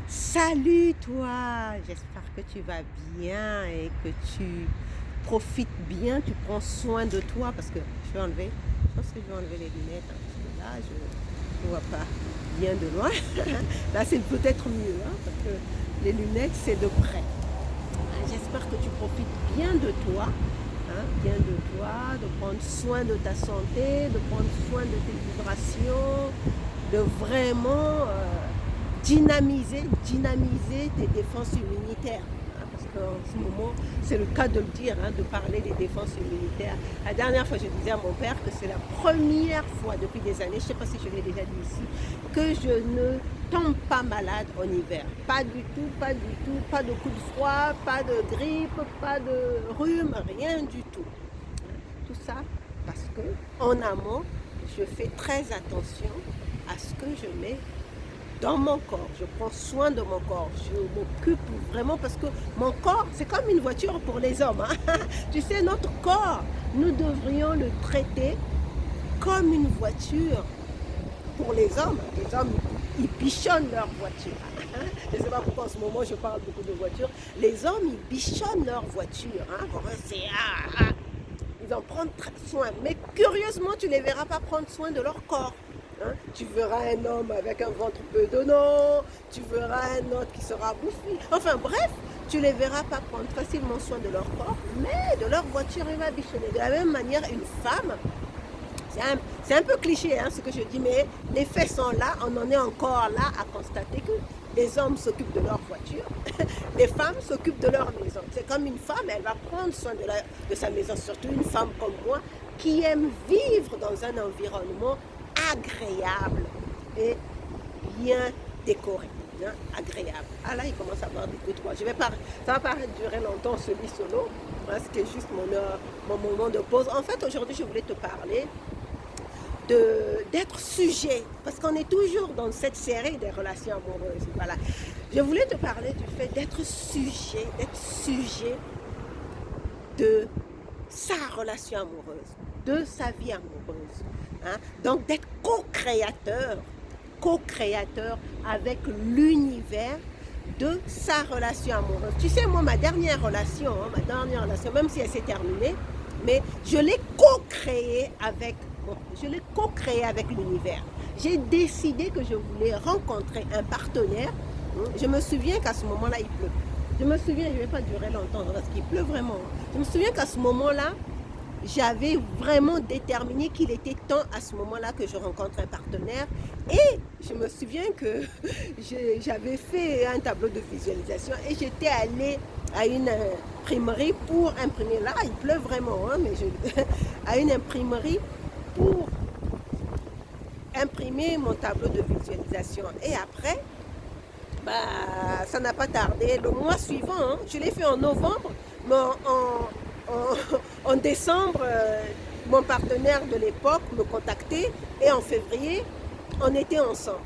Salut toi, j'espère que tu vas bien et que tu profites bien, tu prends soin de toi parce que je pense que je vais enlever les lunettes parce que là je ne vois pas bien de loin. Là c'est peut-être mieux parce que les lunettes c'est de près. J'espère que tu profites bien de toi, de prendre soin de ta santé, de prendre soin de tes vibrations, de vraiment dynamiser tes défenses immunitaires. Parce qu'en ce moment, c'est le cas de le dire, de parler des défenses immunitaires. La dernière fois, je disais à mon père que c'est la première fois depuis des années, je ne sais pas si je l'ai déjà dit ici, que je ne tombe pas malade en hiver. Pas du tout, pas du tout, pas de coup de froid, pas de grippe, pas de rhume, rien du tout. Tout ça parce que en amont, je fais très attention à ce que je mets dans mon corps. Je prends soin de mon corps. Je m'occupe vraiment parce que mon corps, c'est comme une voiture pour les hommes. Tu sais, notre corps, nous devrions le traiter comme une voiture pour les hommes. Les hommes, ils bichonnent leur voiture. Je ne sais pas pourquoi en ce moment je parle beaucoup de voitures. Les hommes, ils bichonnent leur voiture. Ils en prennent soin. Mais curieusement, tu ne les verras pas prendre soin de leur corps. Tu verras un homme avec un ventre bedonnant, tu verras un autre qui sera bouffi. Enfin bref, tu ne les verras pas prendre facilement soin de leur corps, mais de leur voiture, il va bichonner. De la même manière, une femme, c'est un peu cliché ce que je dis, mais les faits sont là, on en est encore là à constater que les hommes s'occupent de leur voiture, les femmes s'occupent de leur maison. C'est comme une femme, elle va prendre soin de sa maison, surtout une femme comme moi qui aime vivre dans un environnement agréable et bien décoré. Agréable. Ah là, il commence à avoir des coups de froid. Ça va pas durer longtemps ce lit solo. C'était juste mon moment de pause. En fait, aujourd'hui, je voulais te parler d'être sujet, parce qu'on est toujours dans cette série des relations amoureuses. Voilà. Je voulais te parler du fait d'être sujet de sa relation amoureuse, de sa vie amoureuse. Donc d'être co-créateur avec l'univers de sa relation amoureuse. Tu sais, moi, ma dernière relation, même si elle s'est terminée, mais je l'ai co-créée avec l'univers. J'ai décidé que je voulais rencontrer un partenaire. Je me souviens qu'à ce moment-là, il pleut. Je me souviens, je ne vais pas durer longtemps parce qu'il pleut vraiment. Je me souviens qu'à ce moment-là, j'avais vraiment déterminé qu'il était temps à ce moment-là que je rencontre un partenaire. Et je me souviens que j'avais fait un tableau de visualisation et j'étais allée à une imprimerie pour imprimer. Là, il pleut vraiment, à une imprimerie pour imprimer mon tableau de visualisation. Et après, ça n'a pas tardé. Le mois suivant, je l'ai fait en novembre, mais en décembre, mon partenaire de l'époque me contactait et en février, on était ensemble.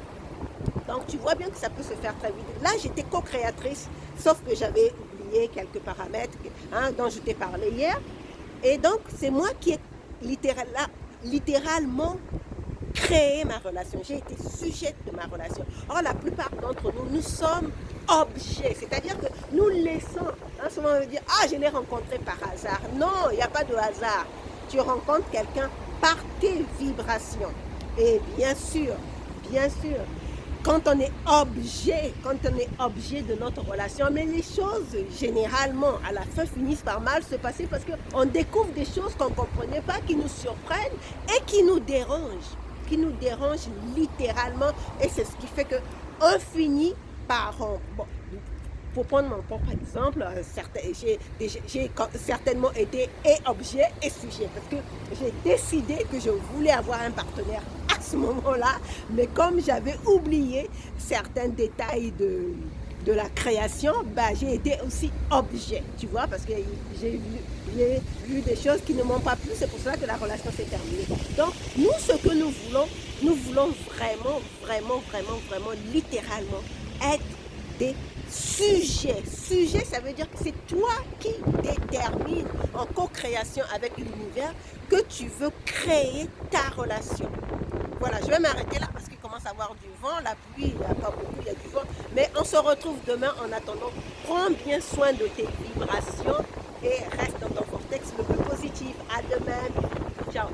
Donc tu vois bien que ça peut se faire très vite. Là, j'étais co-créatrice, sauf que j'avais oublié quelques paramètres dont je t'ai parlé hier. Et donc, c'est moi qui ai littéralement créé ma relation. J'ai été sujette de ma relation. Or, la plupart d'entre nous, nous sommes objets. C'est-à-dire que nous laissons, souvent on veut dire, je l'ai rencontré par hasard. Non, il n'y a pas de hasard. Tu rencontres quelqu'un par tes vibrations. Et bien sûr, quand on est objet de notre relation, mais les choses, généralement, à la fin, finissent par mal se passer parce qu'on découvre des choses qu'on ne comprenait pas, qui nous surprennent et qui nous dérangent littéralement. Et c'est ce qui fait qu'on finit par rompre. Bon, pour prendre mon propre exemple, j'ai certainement été et objet et sujet parce que j'ai décidé que je voulais avoir un partenaire à ce moment-là, mais comme j'avais oublié certains détails de la création, j'ai été aussi objet, tu vois, parce que j'ai vu des choses qui ne m'ont pas plu, c'est pour ça que la relation s'est terminée. Donc, nous, ce que nous voulons vraiment, littéralement, être des sujets. Sujet, ça veut dire que c'est toi qui détermines en co-création avec l'univers que tu veux créer ta relation. Voilà, je vais m'arrêter là parce qu'il commence à avoir du vent, la pluie, il n'y a pas beaucoup, il y a du vent. Mais en se retrouve demain. En attendant, prends bien soin de tes vibrations et reste dans ton vortex le plus positif. À demain. Ciao.